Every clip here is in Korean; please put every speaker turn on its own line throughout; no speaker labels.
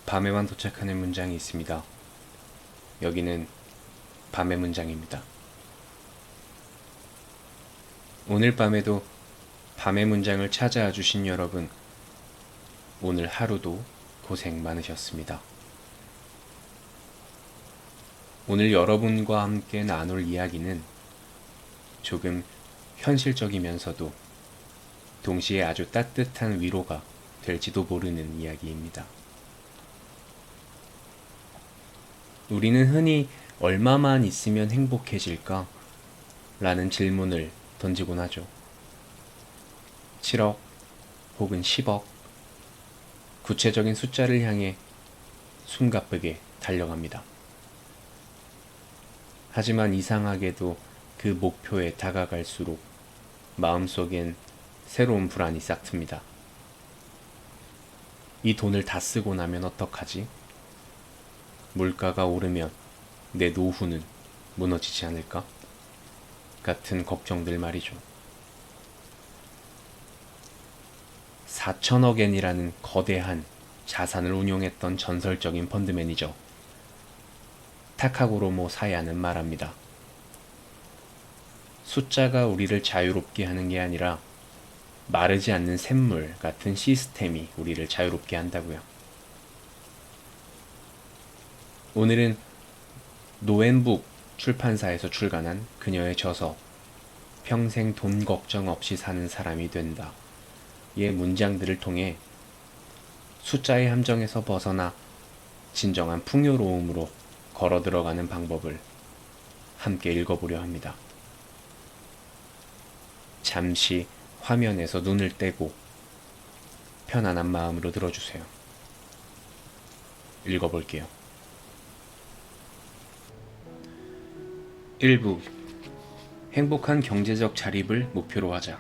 밤에만 도착하는 문장이 있습니다. 여기는 밤의 문장입니다. 오늘 밤에도 밤의 문장을 찾아와 주신 여러분, 오늘 하루도 고생 많으셨습니다. 오늘 여러분과 함께 나눌 이야기는 조금 현실적이면서도 동시에 아주 따뜻한 위로가 될지도 모르는 이야기입니다. 우리는 흔히 얼마만 있으면 행복해질까? 라는 질문을 던지곤 하죠. 7억 혹은 10억, 구체적인 숫자를 향해 숨가쁘게 달려갑니다. 하지만 이상하게도 그 목표에 다가갈수록 마음속엔 새로운 불안이 싹틉니다. 이 돈을 다 쓰고 나면 어떡하지? 물가가 오르면 내 노후는 무너지지 않을까? 같은 걱정들 말이죠. 4천억엔이라는 거대한 자산을 운용했던 전설적인 펀드 매니저 타카구로 사야는 말합니다. 숫자가 우리를 자유롭게 하는 게 아니라 마르지 않는 샘물 같은 시스템이 우리를 자유롭게 한다고요. 오늘은 노앤북 출판사에서 출간한 그녀의 저서 평생 돈 걱정 없이 사는 사람이 된다 의 문장들을 통해 숫자의 함정에서 벗어나 진정한 풍요로움으로 걸어 들어가는 방법을 함께 읽어보려 합니다. 잠시 화면에서 눈을 떼고 편안한 마음으로 들어주세요. 읽어볼게요. 1부 행복한 경제적 자립을 목표로 하자.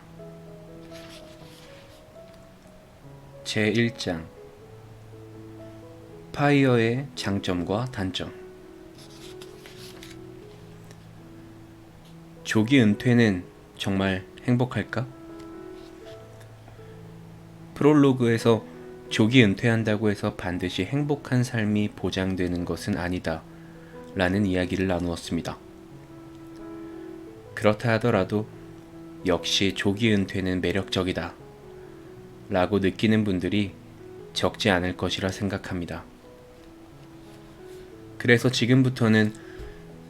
제1장 파이어의 장점과 단점. 조기 은퇴는 정말 행복할까? 프롤로그에서 조기 은퇴한다고 해서 반드시 행복한 삶이 보장되는 것은 아니다 라는 이야기를 나누었습니다. 그렇다 하더라도 역시 조기 은퇴는 매력적이다 라고 느끼는 분들이 적지 않을 것이라 생각합니다. 그래서 지금부터는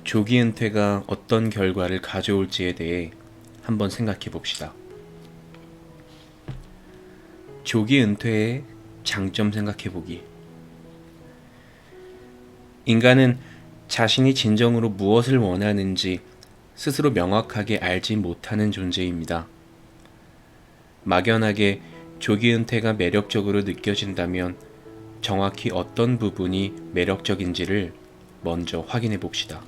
조기 은퇴가 어떤 결과를 가져올지에 대해 한번 생각해 봅시다. 조기 은퇴의 장점 생각해 보기. 인간은 자신이 진정으로 무엇을 원하는지 스스로 명확하게 알지 못하는 존재입니다. 막연하게 조기 은퇴가 매력적으로 느껴진다면 정확히 어떤 부분이 매력적인지를 먼저 확인해 봅시다.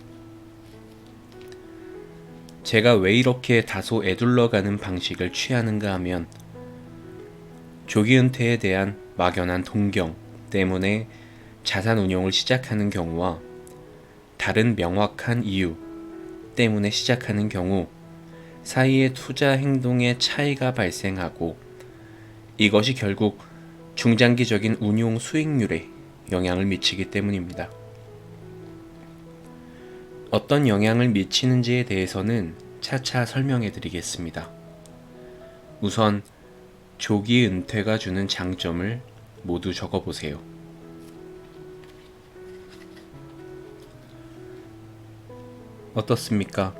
제가 왜 이렇게 다소 에둘러가는 방식을 취하는가 하면 조기 은퇴에 대한 막연한 동경 때문에 자산 운용을 시작하는 경우와 다른 명확한 이유 때문에 시작하는 경우 사이의 투자 행동의 차이가 발생하고 이것이 결국 중장기적인 운용 수익률에 영향을 미치기 때문입니다. 어떤 영향을 미치는지에 대해서는 차차 설명해 드리겠습니다. 우선 조기 은퇴가 주는 장점을 모두 적어보세요. 어떻습니까?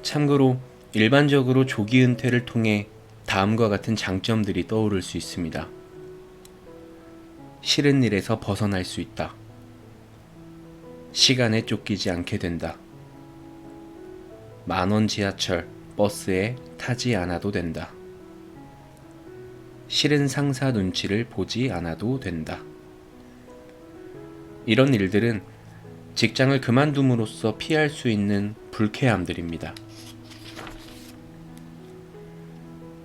참고로 일반적으로 조기 은퇴를 통해 다음과 같은 장점들이 떠오를 수 있습니다. 싫은 일에서 벗어날 수 있다. 시간에 쫓기지 않게 된다. 만원 지하철, 버스에 타지 않아도 된다. 싫은 상사 눈치를 보지 않아도 된다. 이런 일들은 직장을 그만둠으로써 피할 수 있는 불쾌함들입니다.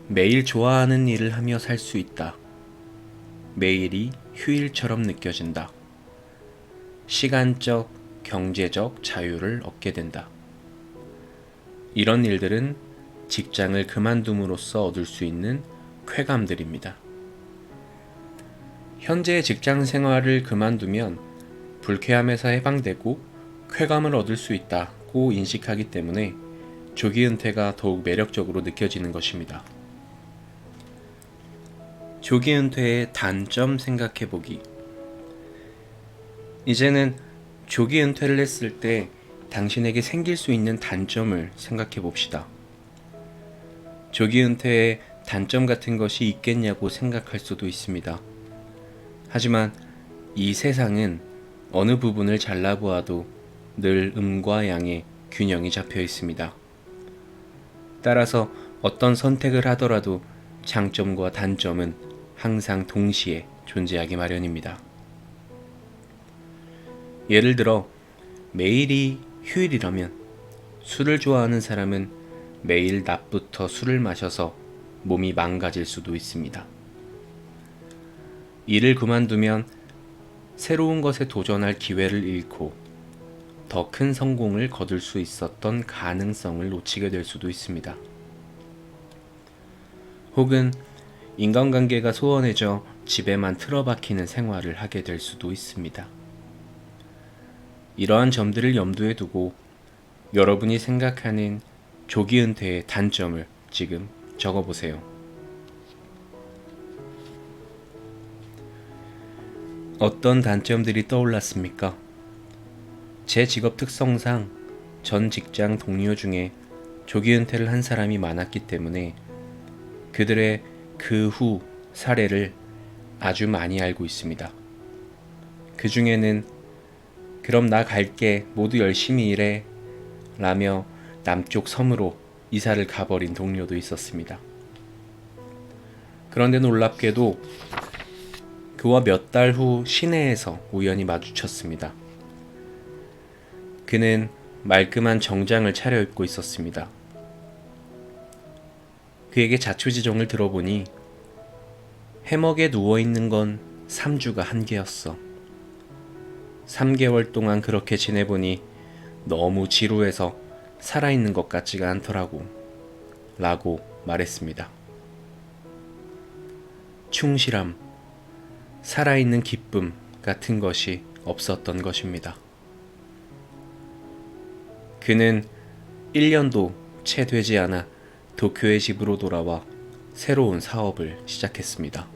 매일 좋아하는 일을 하며 살 수 있다. 매일이 휴일처럼 느껴진다. 시간적, 경제적 자유를 얻게 된다. 이런 일들은 직장을 그만둠으로써 얻을 수 있는 쾌감들입니다. 현재의 직장 생활을 그만두면 불쾌함에서 해방되고 쾌감을 얻을 수 있다고 인식하기 때문에 조기 은퇴가 더욱 매력적으로 느껴지는 것입니다. 조기 은퇴의 단점 생각해보기. 이제는 조기 은퇴를 했을 때 당신에게 생길 수 있는 단점을 생각해봅시다. 조기 은퇴에 단점 같은 것이 있겠냐고 생각할 수도 있습니다. 하지만 이 세상은 어느 부분을 잘라보아도 늘 음과 양의 균형이 잡혀 있습니다. 따라서 어떤 선택을 하더라도 장점과 단점은 항상 동시에 존재하기 마련입니다. 예를 들어 매일이 휴일이라면 술을 좋아하는 사람은 매일 낮부터 술을 마셔서 몸이 망가질 수도 있습니다. 일을 그만두면 새로운 것에 도전할 기회를 잃고 더 큰 성공을 거둘 수 있었던 가능성을 놓치게 될 수도 있습니다. 혹은 인간관계가 소원해져 집에만 틀어박히는 생활을 하게 될 수도 있습니다. 이러한 점들을 염두에 두고 여러분이 생각하는 조기 은퇴의 단점을 지금 적어보세요. 어떤 단점들이 떠올랐습니까? 제 직업 특성상 전 직장 동료 중에 조기 은퇴를 한 사람이 많았기 때문에 그들의 그 후 사례를 아주 많이 알고 있습니다. 그 중에는 그럼 나 갈게, 모두 열심히 일해 라며 남쪽 섬으로 이사를 가버린 동료도 있었습니다. 그런데 놀랍게도 그와 몇 달 후 시내에서 우연히 마주쳤습니다. 그는 말끔한 정장을 차려입고 있었습니다. 그에게 자초지종을 들어보니 해먹에 누워있는 건 3주가 한계였어. 3개월 동안 그렇게 지내보니 너무 지루해서 살아있는 것 같지가 않더라고 라고 말했습니다. 충실함, 살아있는 기쁨 같은 것이 없었던 것입니다. 그는 1년도 채 되지 않아 도쿄의 집으로 돌아와 새로운 사업을 시작했습니다.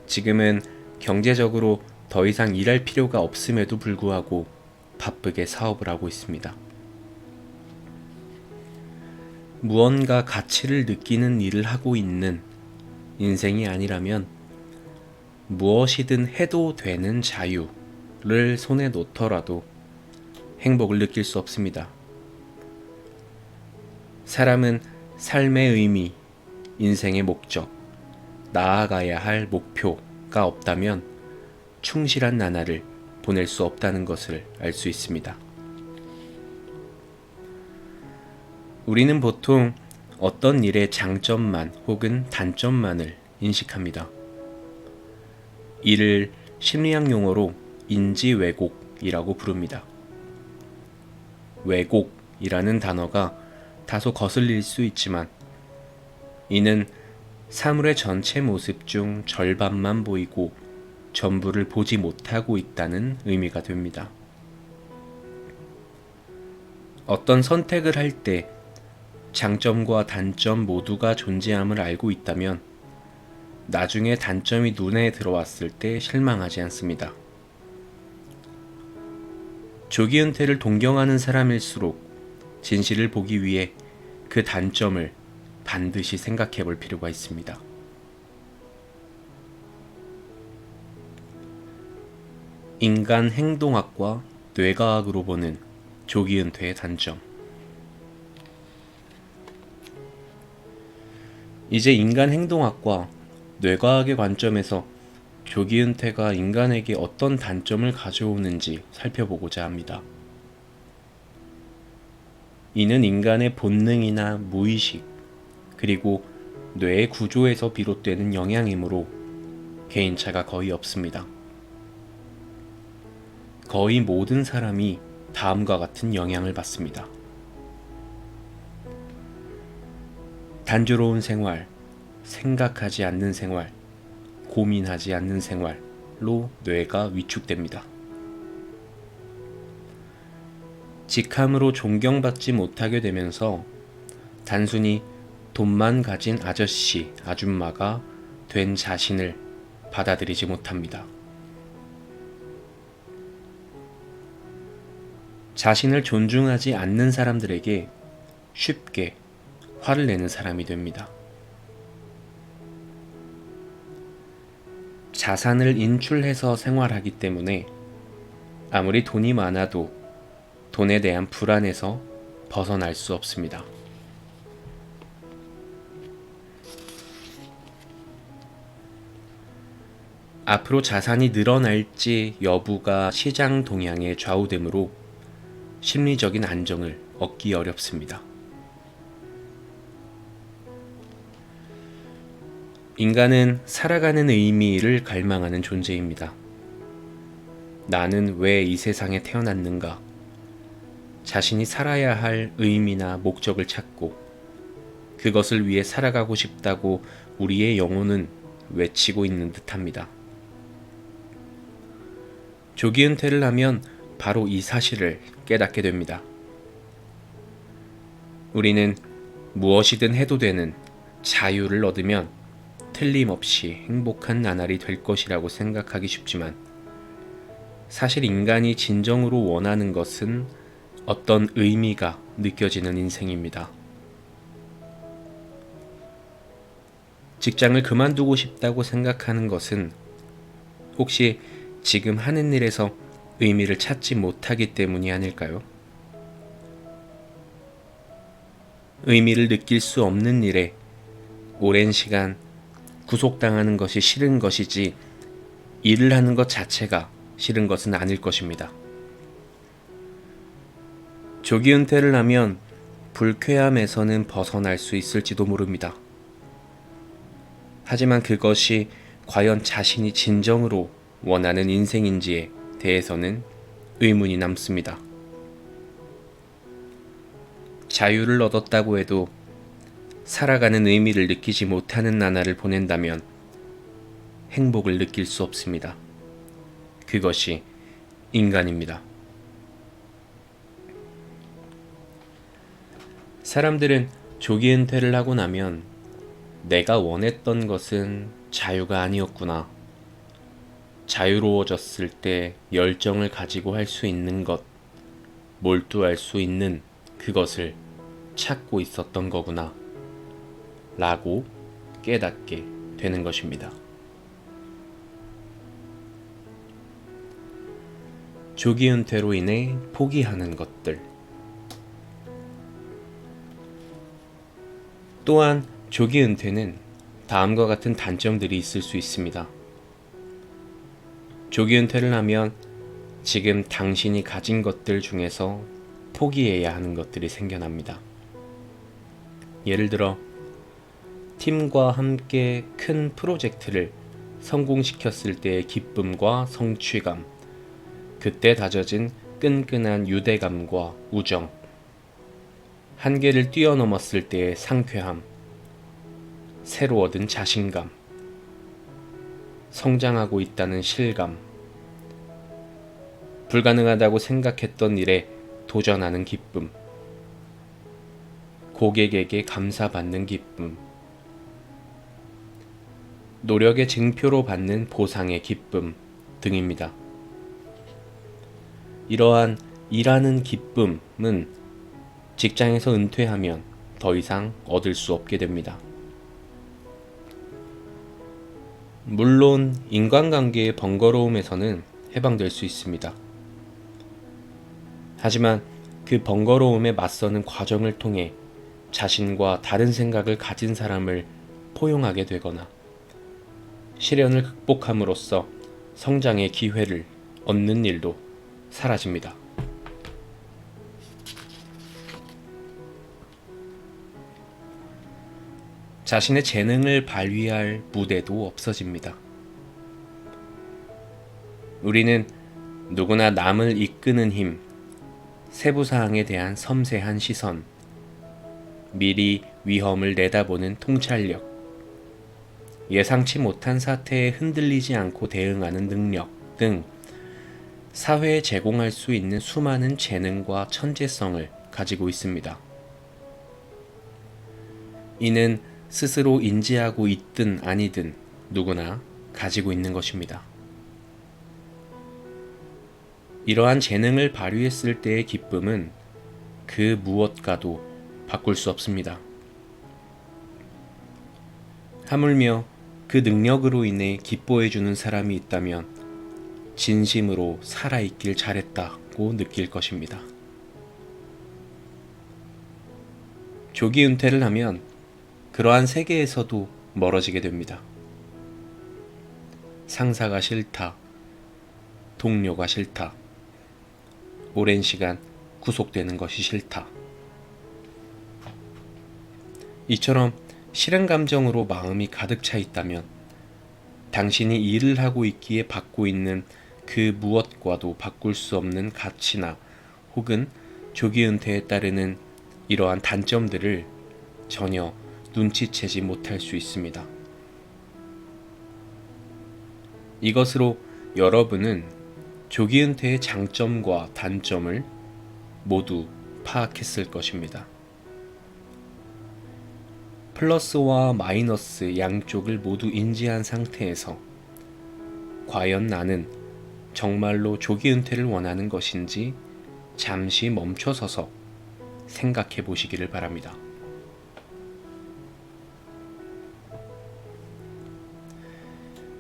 지금은 경제적으로 더 이상 일할 필요가 없음에도 불구하고 바쁘게 사업을 하고 있습니다. 무언가 가치를 느끼는 일을 하고 있는 인생이 아니라면 무엇이든 해도 되는 자유를 손에 놓더라도 행복을 느낄 수 없습니다. 사람은 삶의 의미, 인생의 목적, 나아가야 할 목표가 없다면 충실한 나날을 보낼 수 없다는 것을 알 수 있습니다. 우리는 보통 어떤 일의 장점만 혹은 단점만을 인식합니다. 이를 심리학 용어로 인지 왜곡이라고 부릅니다. 왜곡이라는 단어가 다소 거슬릴 수 있지만 이는 사물의 전체 모습 중 절반만 보이고 전부를 보지 못하고 있다는 의미가 됩니다. 어떤 선택을 할 때 장점과 단점 모두가 존재함을 알고 있다면 나중에 단점이 눈에 들어왔을 때 실망하지 않습니다. 조기 은퇴를 동경하는 사람일수록 진실을 보기 위해 그 단점을 반드시 생각해 볼 필요가 있습니다. 인간 행동학과 뇌과학으로 보는 조기 은퇴의 단점. 이제 인간 행동학과 뇌과학의 관점에서 조기 은퇴가 인간에게 어떤 단점을 가져오는지 살펴보고자 합니다. 이는 인간의 본능이나 무의식, 그리고 뇌의 구조에서 비롯되는 영향이므로 개인차가 거의 없습니다. 거의 모든 사람이 다음과 같은 영향을 받습니다. 단조로운 생활, 생각하지 않는 생활, 고민하지 않는 생활로 뇌가 위축됩니다. 직함으로 존경받지 못하게 되면서 단순히 돈만 가진 아저씨, 아줌마가 된 자신을 받아들이지 못합니다. 자신을 존중하지 않는 사람들에게 쉽게 화를 내는 사람이 됩니다. 자산을 인출해서 생활하기 때문에 아무리 돈이 많아도 돈에 대한 불안에서 벗어날 수 없습니다. 앞으로 자산이 늘어날지 여부가 시장 동향에 좌우되므로 심리적인 안정을 얻기 어렵습니다. 인간은 살아가는 의미를 갈망하는 존재입니다. 나는 왜 이 세상에 태어났는가? 자신이 살아야 할 의미나 목적을 찾고 그것을 위해 살아가고 싶다고 우리의 영혼은 외치고 있는 듯합니다. 조기 은퇴를 하면 바로 이 사실을 깨닫게 됩니다. 우리는 무엇이든 해도 되는 자유를 얻으면 틀림없이 행복한 나날이 될 것이라고 생각하기 쉽지만 사실 인간이 진정으로 원하는 것은 어떤 의미가 느껴지는 인생입니다. 직장을 그만두고 싶다고 생각하는 것은 혹시 지금 하는 일에서 의미를 찾지 못하기 때문이 아닐까요? 의미를 느낄 수 없는 일에 오랜 시간 구속당하는 것이 싫은 것이지 일을 하는 것 자체가 싫은 것은 아닐 것입니다. 조기 은퇴를 하면 불쾌함에서는 벗어날 수 있을지도 모릅니다. 하지만 그것이 과연 자신이 진정으로 원하는 인생인지에 대해서는 의문이 남습니다. 자유를 얻었다고 해도 살아가는 의미를 느끼지 못하는 나날을 보낸다면 행복을 느낄 수 없습니다. 그것이 인간입니다. 사람들은 조기 은퇴를 하고 나면 내가 원했던 것은 자유가 아니었구나. 자유로워졌을 때 열정을 가지고 할 수 있는 것, 몰두할 수 있는 그것을 찾고 있었던 거구나. 라고 깨닫게 되는 것입니다. 조기 은퇴로 인해 포기하는 것들. 또한 조기 은퇴는 다음과 같은 단점들이 있을 수 있습니다. 조기 은퇴를 하면 지금 당신이 가진 것들 중에서 포기해야 하는 것들이 생겨납니다. 예를 들어 팀과 함께 큰 프로젝트를 성공시켰을 때의 기쁨과 성취감, 그때 다져진 끈끈한 유대감과 우정, 한계를 뛰어넘었을 때의 상쾌함, 새로 얻은 자신감, 성장하고 있다는 실감, 불가능하다고 생각했던 일에 도전하는 기쁨, 고객에게 감사받는 기쁨, 노력의 증표로 받는 보상의 기쁨 등입니다. 이러한 일하는 기쁨은 직장에서 은퇴하면 더 이상 얻을 수 없게 됩니다. 물론 인간관계의 번거로움에서는 해방될 수 있습니다. 하지만 그 번거로움에 맞서는 과정을 통해 자신과 다른 생각을 가진 사람을 포용하게 되거나 시련을 극복함으로써 성장의 기회를 얻는 일도 사라집니다. 자신의 재능을 발휘할 무대도 없어집니다. 우리는 누구나 남을 이끄는 힘, 세부사항에 대한 섬세한 시선, 미리 위험을 내다보는 통찰력, 예상치 못한 사태에 흔들리지 않고 대응하는 능력 등 사회에 제공할 수 있는 수많은 재능과 천재성을 가지고 있습니다. 이는 스스로 인지하고 있든 아니든 누구나 가지고 있는 것입니다. 이러한 재능을 발휘했을 때의 기쁨은 그 무엇과도 바꿀 수 없습니다. 하물며 그 능력으로 인해 기뻐해주는 사람이 있다면 진심으로 살아있길 잘했다고 느낄 것입니다. 조기 은퇴를 하면 그러한 세계에서도 멀어지게 됩니다. 상사가 싫다, 동료가 싫다, 오랜 시간 구속되는 것이 싫다. 이처럼 싫은 감정으로 마음이 가득 차 있다면 당신이 일을 하고 있기에 받고 있는 그 무엇과도 바꿀 수 없는 가치나 혹은 조기 은퇴에 따르는 이러한 단점들을 전혀 눈치채지 못할 수 있습니다. 이것으로 여러분은 조기 은퇴의 장점과 단점을 모두 파악했을 것입니다. 플러스와 마이너스 양쪽을 모두 인지한 상태에서 과연 나는 정말로 조기 은퇴를 원하는 것인지 잠시 멈춰서서 생각해 보시기를 바랍니다.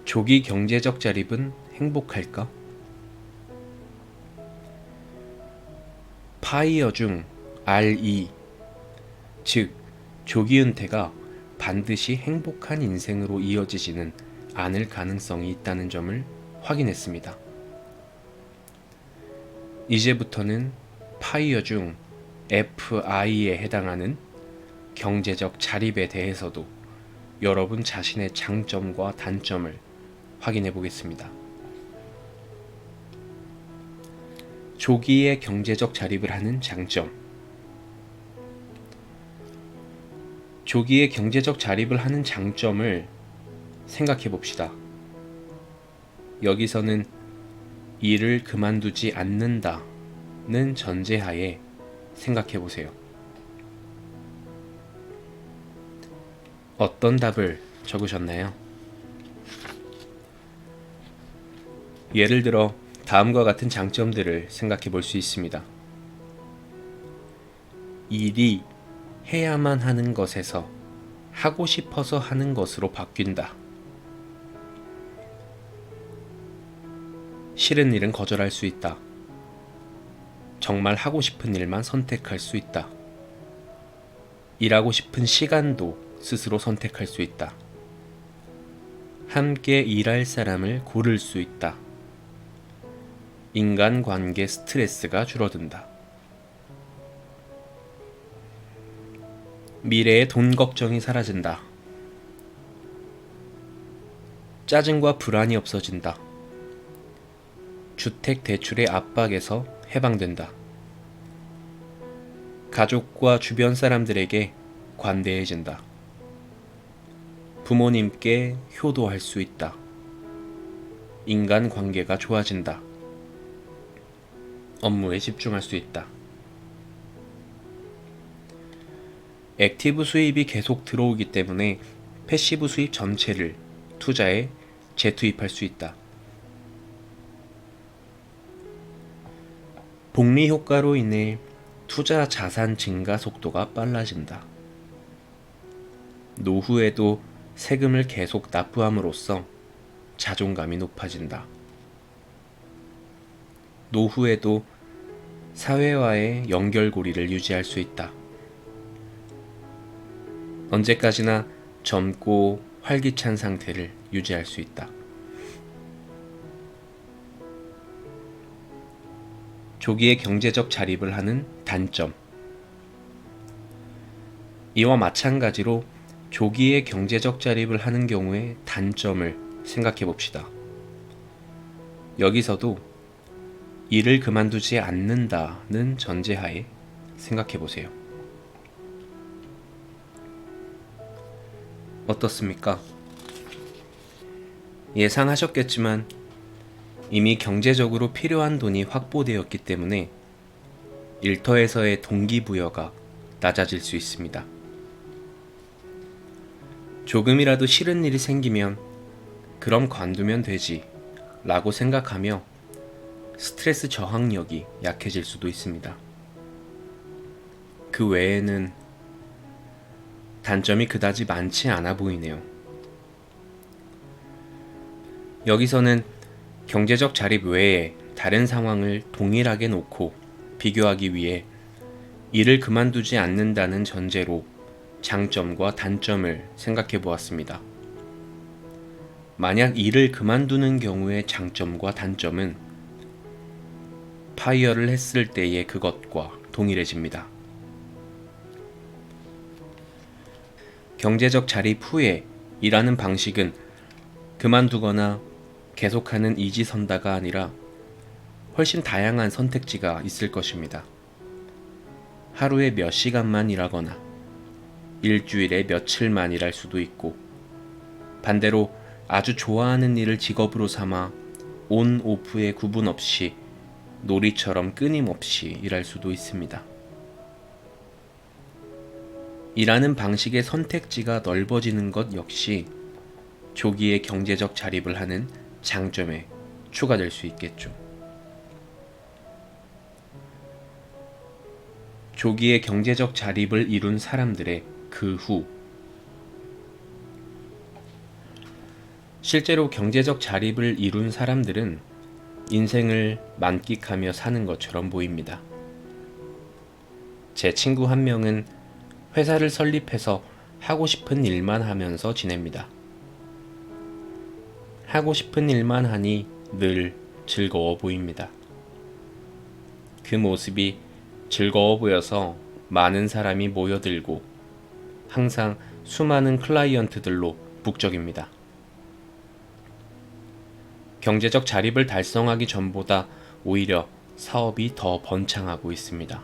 조기 경제적 자립은 행복할까? 파이어 중 RE, 즉 조기 은퇴가 반드시 행복한 인생으로 이어지지는 않을 가능성이 있다는 점을 확인했습니다. 이제부터는 파이어 중 FI에 해당하는 경제적 자립에 대해서도 여러분 자신의 장점과 단점을 확인해 보겠습니다. 조기에 경제적 자립을 하는 장점. 조기에 경제적 자립을 하는 장점을 생각해 봅시다. 여기서는 일을 그만두지 않는다는 전제하에 생각해 보세요. 어떤 답을 적으셨나요? 예를 들어 다음과 같은 장점들을 생각해 볼 수 있습니다. 일이 해야만 하는 것에서 하고 싶어서 하는 것으로 바뀐다. 싫은 일은 거절할 수 있다. 정말 하고 싶은 일만 선택할 수 있다. 일하고 싶은 시간도 스스로 선택할 수 있다. 함께 일할 사람을 고를 수 있다. 인간관계 스트레스가 줄어든다. 미래의 돈 걱정이 사라진다. 짜증과 불안이 없어진다. 주택 대출의 압박에서 해방된다. 가족과 주변 사람들에게 관대해진다. 부모님께 효도할 수 있다. 인간관계가 좋아진다. 업무에 집중할 수 있다. 액티브 수입이 계속 들어오기 때문에 패시브 수입 전체를 투자에 재투입할 수 있다. 복리 효과로 인해 투자 자산 증가 속도가 빨라진다. 노후에도 세금을 계속 납부함으로써 자존감이 높아진다. 노후에도 사회와의 연결고리를 유지할 수 있다. 언제까지나 젊고 활기찬 상태를 유지할 수 있다. 조기에 경제적 자립을 하는 단점. 이와 마찬가지로 조기에 경제적 자립을 하는 경우의 단점을 생각해 봅시다. 여기서도 일을 그만두지 않는다는 전제하에 생각해 보세요. 어떻습니까? 예상하셨겠지만 이미 경제적으로 필요한 돈이 확보되었기 때문에 일터에서의 동기부여가 낮아질 수 있습니다. 조금이라도 싫은 일이 생기면 그럼 관두면 되지 라고 생각하며 스트레스 저항력이 약해질 수도 있습니다. 그 외에는 단점이 그다지 많지 않아 보이네요. 여기서는 경제적 자립 외에 다른 상황을 동일하게 놓고 비교하기 위해 일을 그만두지 않는다는 전제로 장점과 단점을 생각해 보았습니다. 만약 일을 그만두는 경우의 장점과 단점은 파이어를 했을 때의 그것과 동일해집니다. 경제적 자립 후에 일하는 방식은 그만두거나 계속하는 이지선다가 아니라 훨씬 다양한 선택지가 있을 것입니다. 하루에 몇 시간만 일하거나 일주일에 며칠만 일할 수도 있고, 반대로 아주 좋아하는 일을 직업으로 삼아 온 오프의 구분 없이 놀이처럼 끊임없이 일할 수도 있습니다. 일하는 방식의 선택지가 넓어지는 것 역시 조기에 경제적 자립을 하는 장점에 추가될 수 있겠죠. 조기에 경제적 자립을 이룬 사람들의 그 후, 실제로 경제적 자립을 이룬 사람들은 인생을 만끽하며 사는 것처럼 보입니다. 제 친구 한 명은 회사를 설립해서 하고 싶은 일만 하면서 지냅니다. 하고 싶은 일만 하니 늘 즐거워 보입니다. 그 모습이 즐거워 보여서 많은 사람이 모여들고 항상 수많은 클라이언트들로 북적입니다. 경제적 자립을 달성하기 전보다 오히려 사업이 더 번창하고 있습니다.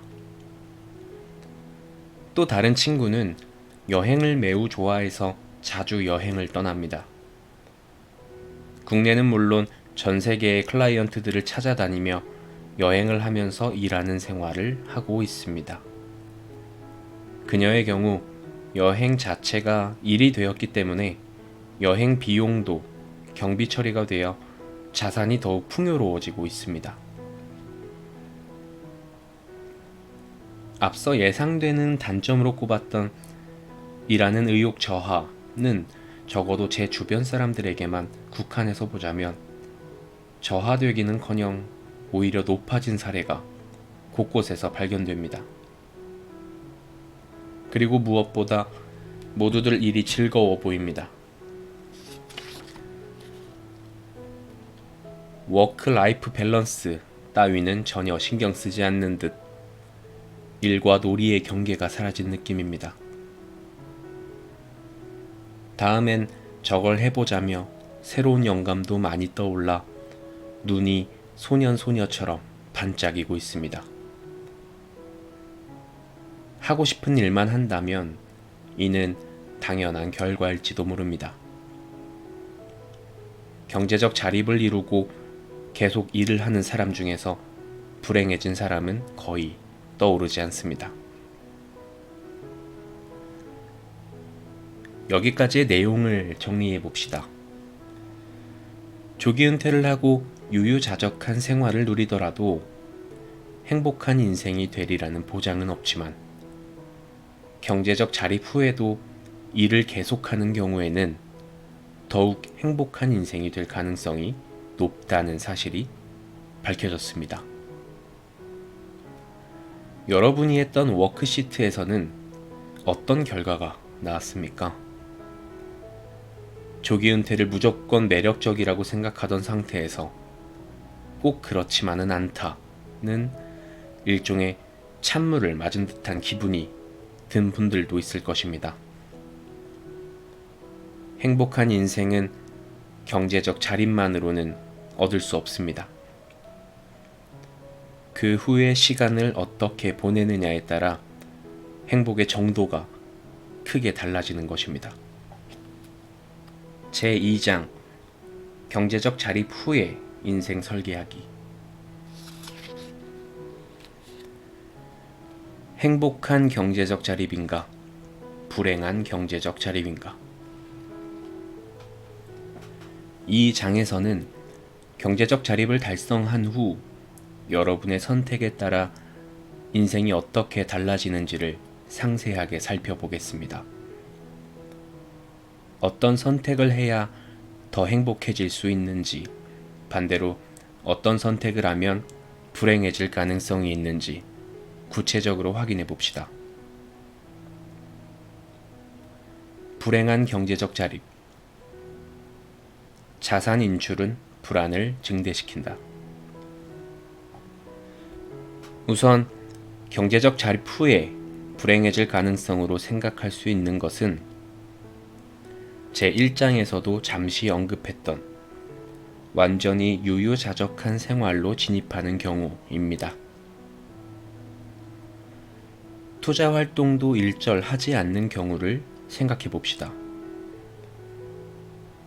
또 다른 친구는 여행을 매우 좋아해서 자주 여행을 떠납니다. 국내는 물론 전 세계의 클라이언트들을 찾아다니며 여행을 하면서 일하는 생활을 하고 있습니다. 그녀의 경우 여행 자체가 일이 되었기 때문에 여행 비용도 경비 처리가 되어 자산이 더욱 풍요로워지고 있습니다. 앞서 예상되는 단점으로 꼽았던 일하는 의욕 저하는 적어도 제 주변 사람들에게만 국한해서 보자면 저하되기는커녕 오히려 높아진 사례가 곳곳에서 발견됩니다. 그리고 무엇보다 모두들 일이 즐거워 보입니다. 워크-라이프 밸런스 따위는 전혀 신경 쓰지 않는 듯 일과 놀이의 경계가 사라진 느낌입니다. 다음엔 저걸 해보자며 새로운 영감도 많이 떠올라 눈이 소년소녀처럼 반짝이고 있습니다. 하고 싶은 일만 한다면 이는 당연한 결과일지도 모릅니다. 경제적 자립을 이루고 계속 일을 하는 사람 중에서 불행해진 사람은 거의 떠오르지 않습니다. 여기까지의 내용을 정리해 봅시다. 조기 은퇴를 하고 유유자적한 생활을 누리더라도 행복한 인생이 되리라는 보장은 없지만 경제적 자립 후에도 일을 계속하는 경우에는 더욱 행복한 인생이 될 가능성이 높다는 사실이 밝혀졌습니다. 여러분이 했던 워크시트에서는 어떤 결과가 나왔습니까? 조기 은퇴를 무조건 매력적이라고 생각하던 상태에서 꼭 그렇지만은 않다는 일종의 찬물을 맞은 듯한 기분이 든 분들도 있을 것입니다. 행복한 인생은 경제적 자립만으로는 얻을 수 없습니다. 그 후의 시간을 어떻게 보내느냐에 따라 행복의 정도가 크게 달라지는 것입니다. 제2장 경제적 자립 후의 인생 설계하기. 행복한 경제적 자립인가? 불행한 경제적 자립인가? 이 장에서는 경제적 자립을 달성한 후 여러분의 선택에 따라 인생이 어떻게 달라지는지를 상세하게 살펴보겠습니다. 어떤 선택을 해야 더 행복해질 수 있는지, 반대로 어떤 선택을 하면 불행해질 가능성이 있는지 구체적으로 확인해 봅시다. 불행한 경제적 자립. 자산 인출은 불안을 증대시킨다. 우선 경제적 자립 후에 불행해질 가능성으로 생각할 수 있는 것은 제1장에서도 잠시 언급했던 완전히 유유자적한 생활로 진입하는 경우입니다. 투자 활동도 일절하지 않는 경우를 생각해 봅시다.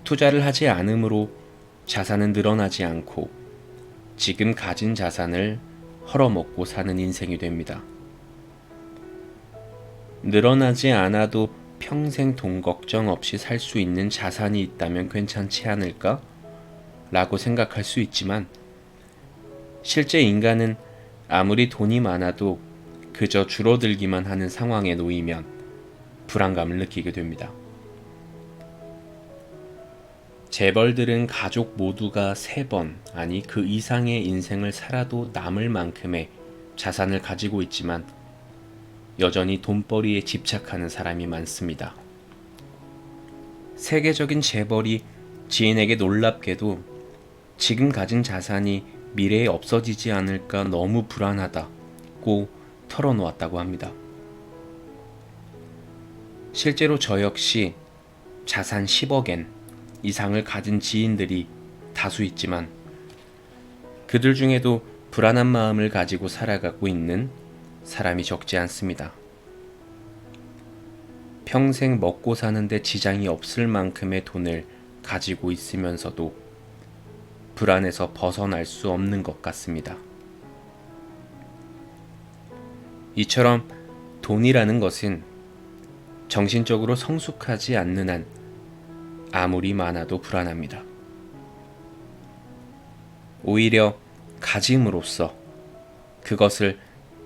투자를 하지 않으므로 자산은 늘어나지 않고 지금 가진 자산을 헐어먹고 사는 인생이 됩니다. 늘어나지 않아도 평생 돈 걱정 없이 살 수 있는 자산이 있다면 괜찮지 않을까? 라고 생각할 수 있지만 실제 인간은 아무리 돈이 많아도 그저 줄어들기만 하는 상황에 놓이면 불안감을 느끼게 됩니다. 재벌들은 가족 모두가 3번, 아니 그 이상의 인생을 살아도 남을 만큼의 자산을 가지고 있지만 여전히 돈벌이에 집착하는 사람이 많습니다. 세계적인 재벌이 지인에게 놀랍게도 지금 가진 자산이 미래에 없어지지 않을까 너무 불안하다고 털어놓았다고 합니다. 실제로 저 역시 자산 10억엔 이상을 가진 지인들이 다수 있지만 그들 중에도 불안한 마음을 가지고 살아가고 있는 사람이 적지 않습니다. 평생 먹고 사는데 지장이 없을 만큼의 돈을 가지고 있으면서도 불안에서 벗어날 수 없는 것 같습니다. 이처럼 돈이라는 것은 정신적으로 성숙하지 않는 한 아무리 많아도 불안합니다. 오히려 가짐으로써 그것을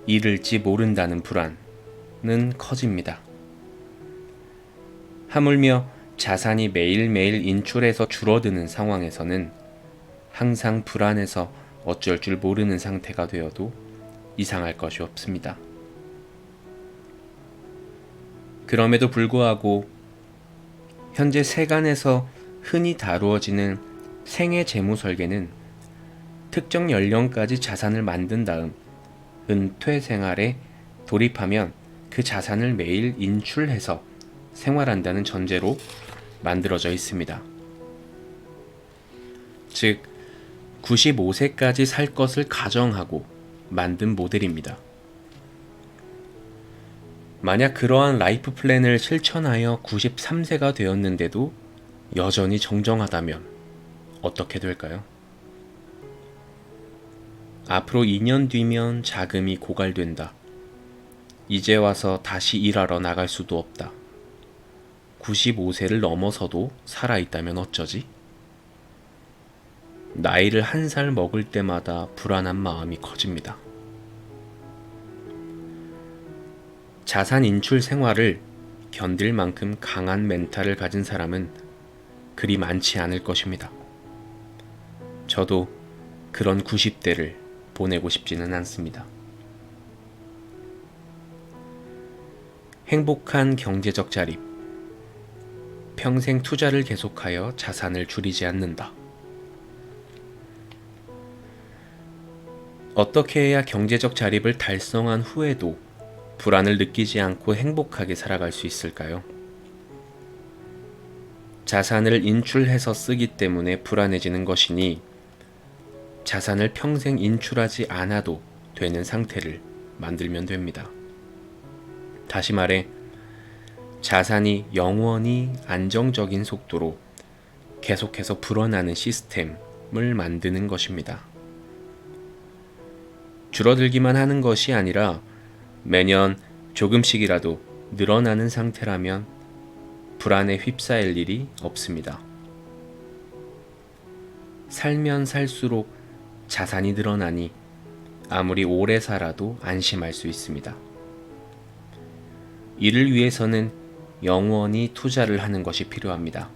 잃을지 모른다는 불안은 커집니다. 하물며 자산이 매일매일 인출해서 줄어드는 상황에서는 항상 불안해서 어쩔 줄 모르는 상태가 되어도 이상할 것이 없습니다. 그럼에도 불구하고 현재 세간에서 흔히 다루어지는 생애 재무 설계는 특정 연령까지 자산을 만든 다음 은퇴 생활에 돌입하면 그 자산을 매일 인출해서 생활한다는 전제로 만들어져 있습니다. 즉, 95세까지 살 것을 가정하고 만든 모델입니다. 만약 그러한 라이프 플랜을 실천하여 93세가 되었는데도 여전히 정정하다면 어떻게 될까요? 앞으로 2년 뒤면 자금이 고갈된다. 이제 와서 다시 일하러 나갈 수도 없다. 95세를 넘어서도 살아있다면 어쩌지? 나이를 1살 먹을 때마다 불안한 마음이 커집니다. 자산 인출 생활을 견딜 만큼 강한 멘탈을 가진 사람은 그리 많지 않을 것입니다. 저도 그런 90대를 보내고 싶지는 않습니다. 행복한 경제적 자립. 평생 투자를 계속하여 자산을 줄이지 않는다. 어떻게 해야 경제적 자립을 달성한 후에도 불안을 느끼지 않고 행복하게 살아갈 수 있을까요? 자산을 인출해서 쓰기 때문에 불안해지는 것이니 자산을 평생 인출하지 않아도 되는 상태를 만들면 됩니다. 다시 말해, 자산이 영원히 안정적인 속도로 계속해서 불어나는 시스템을 만드는 것입니다. 줄어들기만 하는 것이 아니라 매년 조금씩이라도 늘어나는 상태라면 불안에 휩싸일 일이 없습니다. 살면 살수록 자산이 늘어나니 아무리 오래 살아도 안심할 수 있습니다. 이를 위해서는 영원히 투자를 하는 것이 필요합니다.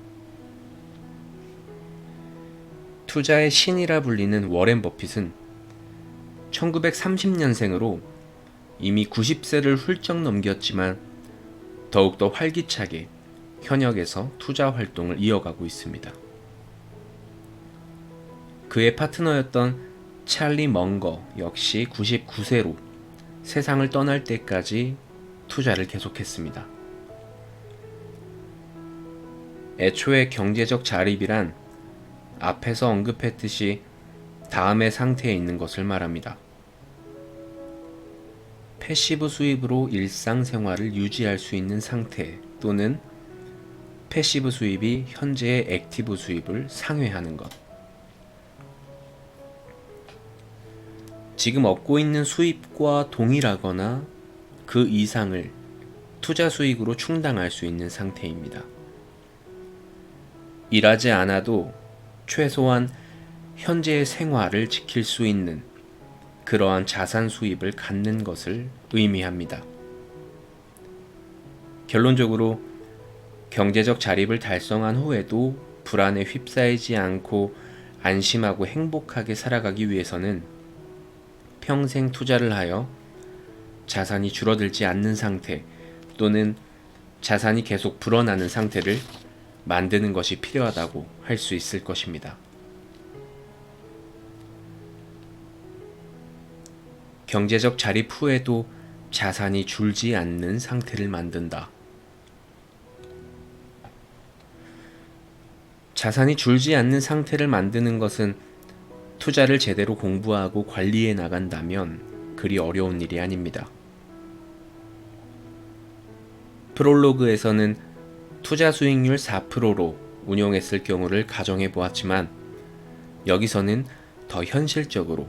투자의 신이라 불리는 워렌 버핏은 1930년생으로 이미 90세를 훌쩍 넘겼지만 더욱더 활기차게 현역에서 투자 활동을 이어가고 있습니다. 그의 파트너였던 찰리 멍거 역시 99세로 세상을 떠날 때까지 투자를 계속했습니다. 애초에 경제적 자립이란 앞에서 언급했듯이 다음의 상태에 있는 것을 말합니다. 패시브 수입으로 일상생활을 유지할 수 있는 상태 또는 패시브 수입이 현재의 액티브 수입을 상회하는 것. 지금 얻고 있는 수입과 동일하거나 그 이상을 투자 수익으로 충당할 수 있는 상태입니다. 일하지 않아도 최소한 현재의 생활을 지킬 수 있는 그러한 자산 수입을 갖는 것을 의미합니다. 결론적으로 경제적 자립을 달성한 후에도 불안에 휩싸이지 않고 안심하고 행복하게 살아가기 위해서는 평생 투자를 하여 자산이 줄어들지 않는 상태 또는 자산이 계속 불어나는 상태를 만드는 것이 필요하다고 할 수 있을 것입니다. 경제적 자립 후에도 자산이 줄지 않는 상태를 만든다. 자산이 줄지 않는 상태를 만드는 것은 투자를 제대로 공부하고 관리해 나간다면 그리 어려운 일이 아닙니다. 프롤로그에서는 투자 수익률 4%로 운용했을 경우를 가정해 보았지만 여기서는 더 현실적으로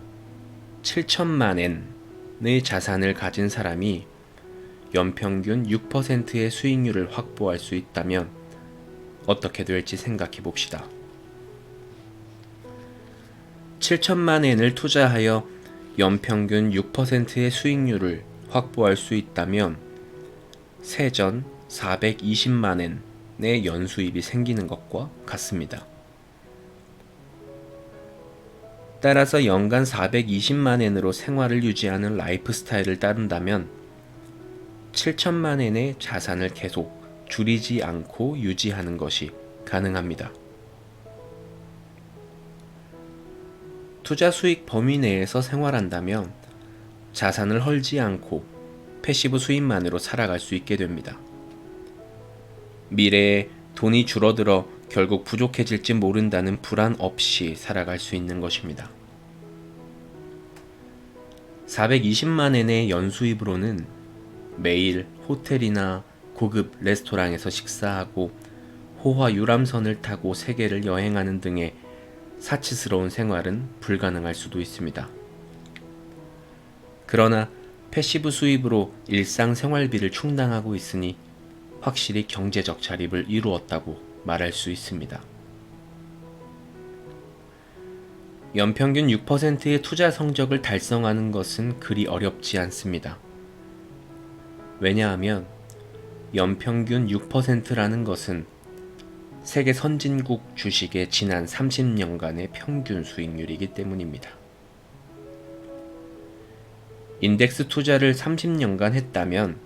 7천만 엔의 자산을 가진 사람이 연평균 6%의 수익률을 확보할 수 있다면 어떻게 될지 생각해 봅시다. 7천만 엔을 투자하여 연평균 6%의 수익률을 확보할 수 있다면 세전 420만 엔의 연수입이 생기는 것과 같습니다. 따라서 연간 420만 엔으로 생활을 유지하는 라이프 스타일을 따른다면 7천만 엔의 자산을 계속 줄이지 않고 유지하는 것이 가능합니다. 투자 수익 범위 내에서 생활한다면 자산을 헐지 않고 패시브 수입만으로 살아갈 수 있게 됩니다. 미래에 돈이 줄어들어 결국 부족해질지 모른다는 불안 없이 살아갈 수 있는 것입니다. 420만 엔의 연수입으로는 매일 호텔이나 고급 레스토랑에서 식사하고 호화 유람선을 타고 세계를 여행하는 등의 사치스러운 생활은 불가능할 수도 있습니다. 그러나 패시브 수입으로 일상 생활비를 충당하고 있으니 확실히 경제적 자립을 이루었다고 말할 수 있습니다. 연평균 6%의 투자 성적을 달성하는 것은 그리 어렵지 않습니다. 왜냐하면 연평균 6%라는 것은 세계 선진국 주식의 지난 30년간의 평균 수익률이기 때문입니다. 인덱스 투자를 30년간 했다면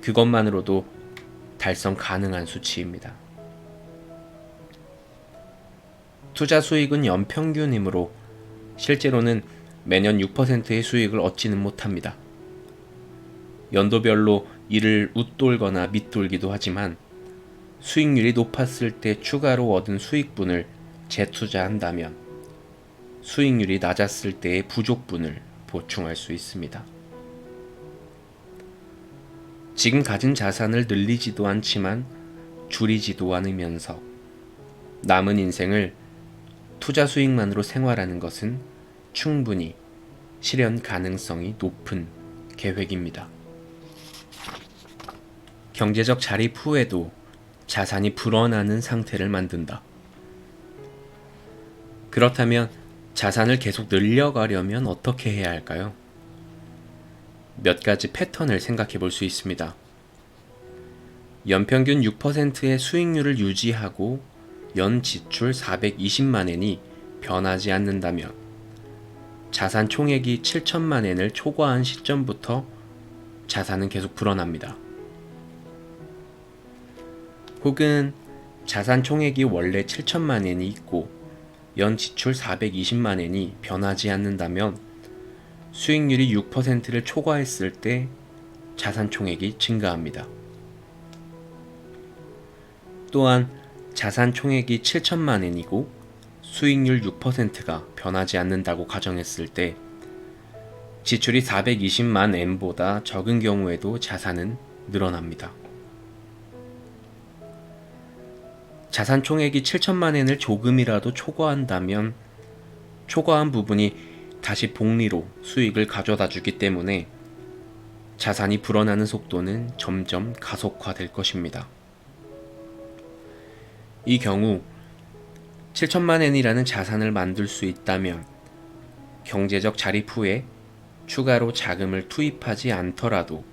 그것만으로도 달성 가능한 수치입니다. 투자 수익은 연평균이므로 실제로는 매년 6%의 수익을 얻지는 못합니다. 연도별로 이를 웃돌거나 밑돌기도 하지만 수익률이 높았을 때 추가로 얻은 수익분을 재투자한다면 수익률이 낮았을 때의 부족분을 보충할 수 있습니다. 지금 가진 자산을 늘리지도 않지만 줄이지도 않으면서 남은 인생을 투자 수익만으로 생활하는 것은 충분히 실현 가능성이 높은 계획입니다. 경제적 자립 후에도 자산이 불어나는 상태를 만든다. 그렇다면 자산을 계속 늘려가려면 어떻게 해야 할까요? 몇 가지 패턴을 생각해 볼 수 있습니다. 연평균 6%의 수익률을 유지하고 연 지출 420만 엔이 변하지 않는다면 자산 총액이 7천만 엔을 초과한 시점부터 자산은 계속 불어납니다. 혹은 자산 총액이 원래 7천만 엔이 있고 연 지출 420만 엔이 변하지 않는다면 수익률이 6%를 초과했을 때 자산 총액이 증가합니다. 또한 자산 총액이 7천만 엔이고 수익률 6%가 변하지 않는다고 가정했을 때 지출이 420만 엔보다 적은 경우에도 자산은 늘어납니다. 자산 총액이 7천만 엔을 조금이라도 초과한다면 초과한 부분이 다시 복리로 수익을 가져다 주기 때문에 자산이 불어나는 속도는 점점 가속화될 것입니다. 이 경우 7천만 엔이라는 자산을 만들 수 있다면 경제적 자립 후에 추가로 자금을 투입하지 않더라도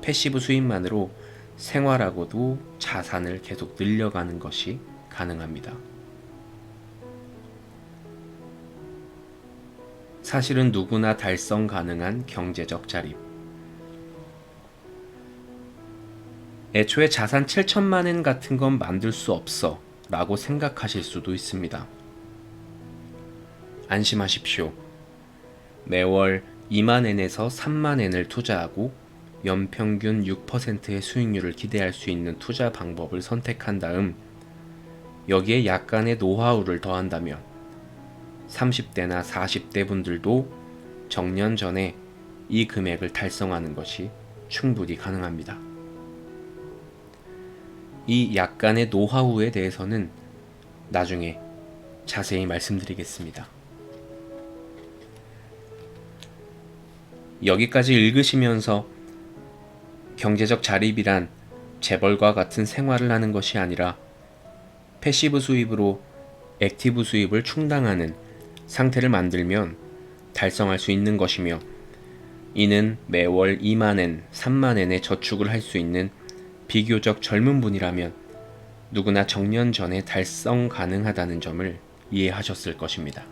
패시브 수입만으로 생활하고도 자산을 계속 늘려가는 것이 가능합니다. 사실은 누구나 달성 가능한 경제적 자립. 애초에 자산 7천만 엔 같은 건 만들 수 없어 라고 생각하실 수도 있습니다. 안심하십시오. 매월 2만 엔에서 3만 엔을 투자하고 연평균 6%의 수익률을 기대할 수 있는 투자 방법을 선택한 다음 여기에 약간의 노하우를 더한다면 30대나 40대 분들도 정년 전에 이 금액을 달성하는 것이 충분히 가능합니다. 이 약간의 노하우에 대해서는 나중에 자세히 말씀드리겠습니다. 여기까지 읽으시면서 경제적 자립이란 재벌과 같은 생활을 하는 것이 아니라 패시브 수입으로 액티브 수입을 충당하는 상태를 만들면 달성할 수 있는 것이며 이는 매월 2만 엔, 3만 엔의 저축을 할 수 있는 비교적 젊은 분이라면 누구나 정년 전에 달성 가능하다는 점을 이해하셨을 것입니다.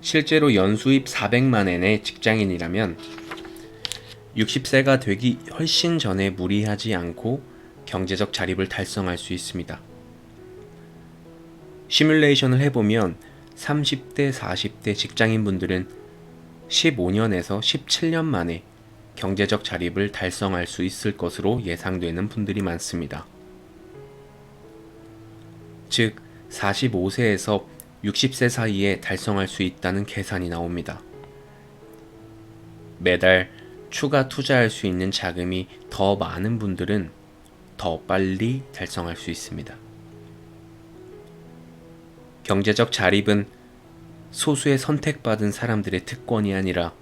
실제로 연수입 400만 엔의 직장인이라면 60세가 되기 훨씬 전에 무리하지 않고 경제적 자립을 달성할 수 있습니다. 시뮬레이션을 해보면 30대, 40대 직장인분들은 15년에서 17년 만에 경제적 자립을 달성할 수 있을 것으로 예상되는 분들이 많습니다. 즉, 45세에서 60세 사이에 달성할 수 있다는 계산이 나옵니다. 매달 추가 투자할 수 있는 자금이 더 많은 분들은 더 빨리 달성할 수 있습니다. 경제적 자립은 소수의 선택받은 사람들의 특권이 아니라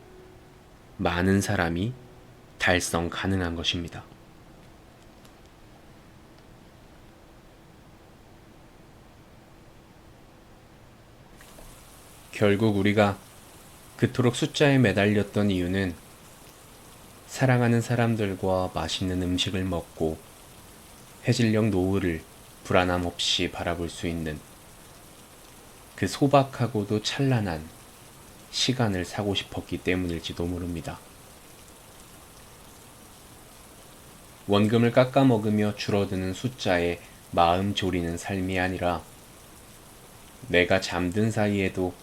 많은 사람이 달성 가능한 것입니다. 결국 우리가 그토록 숫자에 매달렸던 이유는 사랑하는 사람들과 맛있는 음식을 먹고 해질녘 노을을 불안함 없이 바라볼 수 있는 그 소박하고도 찬란한 시간을 사고 싶었기 때문일지도 모릅니다. 원금을 깎아먹으며 줄어드는 숫자에 마음 졸이는 삶이 아니라 내가 잠든 사이에도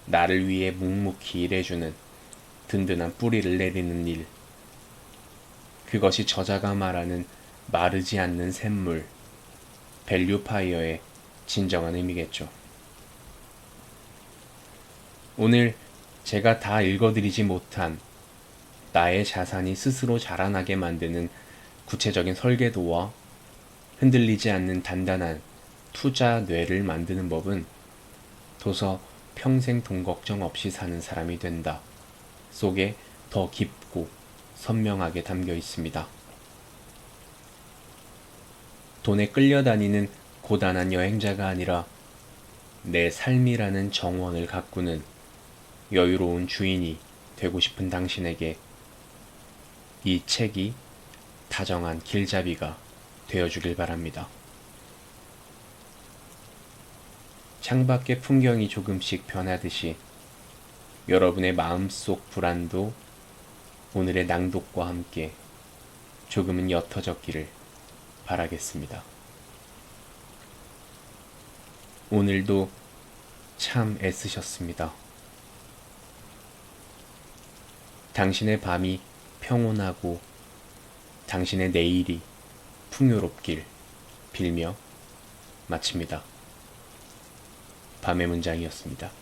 나를 위해 묵묵히 일해주는 든든한 뿌리를 내리는 일, 그것이 저자가 말하는 마르지 않는 샘물, 밸류파이어의 진정한 의미겠죠. 오늘 제가 다 읽어드리지 못한 나의 자산이 스스로 자라나게 만드는 구체적인 설계도와 흔들리지 않는 단단한 투자 뇌를 만드는 법은 도서 평생 돈 걱정 없이 사는 사람이 된다 속에 더 깊고 선명하게 담겨 있습니다. 돈에 끌려다니는 고단한 여행자가 아니라 내 삶이라는 정원을 가꾸는 여유로운 주인이 되고 싶은 당신에게 이 책이 다정한 길잡이가 되어주길 바랍니다. 창밖의 풍경이 조금씩 변하듯이 여러분의 마음속 불안도 오늘의 낭독과 함께 조금은 옅어졌기를 바라겠습니다. 오늘도 참 애쓰셨습니다. 당신의 밤이 평온하고 당신의 내일이 풍요롭길 빌며 마칩니다. 밤의 문장이었습니다.